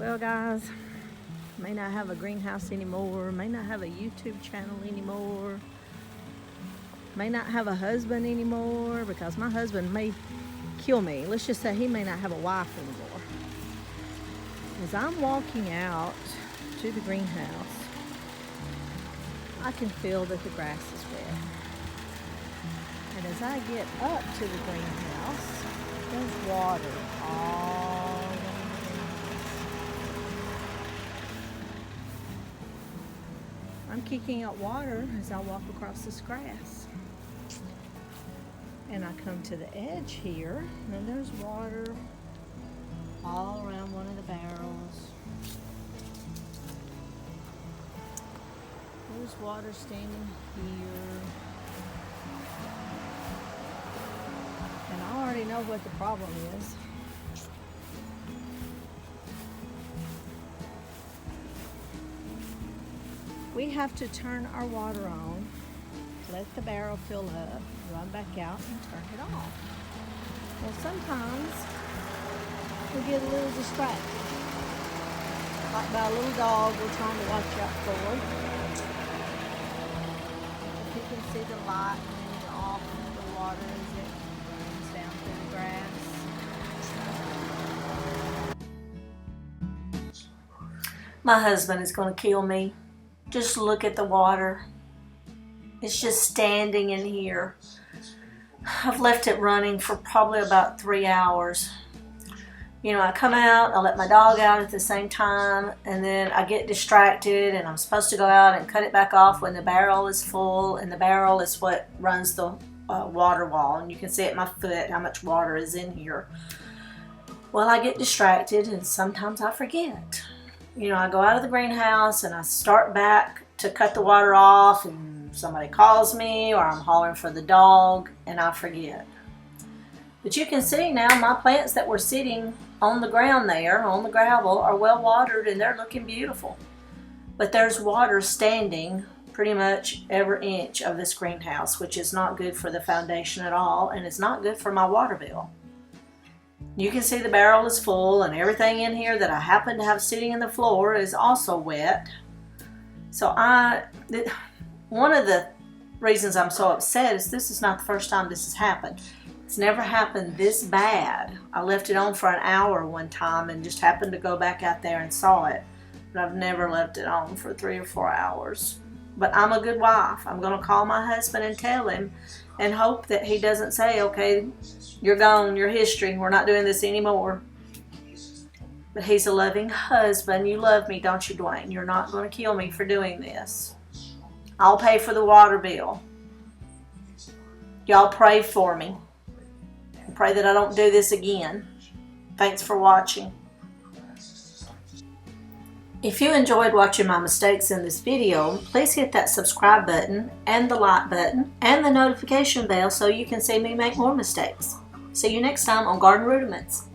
Well, guys, may not have a greenhouse anymore, may not have a YouTube channel anymore, may not have a husband anymore, because my husband may kill me. Let's just say he may not have a wife anymore. As I'm walking out to the greenhouse, I can feel that the grass is wet. And as I get up to the greenhouse, there's water all around the greenhouse. I'm kicking up water as I walk across this grass. And I come to the edge here, and there's water all around one of the barrels. There's water standing here. And I already know what the problem is. We have to turn our water on, let the barrel fill up, run back out and turn it off. Well, sometimes we get a little distracted. Like by a little dog we're trying to watch out for. If you can see the light off the water as it runs down through the grass. My husband is going to kill me. Just look at the water. It's just standing in here. I've left it running for probably about 3 hours. You know, I come out, I let my dog out at the same time, and then I get distracted, and I'm supposed to go out and cut it back off when the barrel is full, and the barrel is what runs the water wall, and you can see at my foot how much water is in here. Well, I get distracted, and sometimes I forget. You know, I go out of the greenhouse, and I start back to cut the water off, and somebody calls me, or I'm hollering for the dog, and I forget. But you can see now my plants that were sitting on the ground there, on the gravel, are well watered and they're looking beautiful. But there's water standing pretty much every inch of this greenhouse, which is not good for the foundation at all, and it's not good for my water bill. You can see the barrel is full, and everything in here that I happen to have sitting in the floor is also wet. So one of the reasons I'm so upset is this is not the first time this has happened. It's never happened this bad. I left it on for an hour one time and just happened to go back out there and saw it. But I've never left it on for 3 or 4 hours. But I'm a good wife. I'm going to call my husband and tell him and hope that he doesn't say, okay, you're gone, you're history, we're not doing this anymore. But he's a loving husband. You love me, don't you, Dwayne? You're not going to kill me for doing this. I'll pay for the water bill. Y'all pray for me. Pray that I don't do this again. Thanks for watching. If you enjoyed watching my mistakes in this video, please hit that subscribe button and the like button and the notification bell so you can see me make more mistakes. See you next time on Garden Rudiments.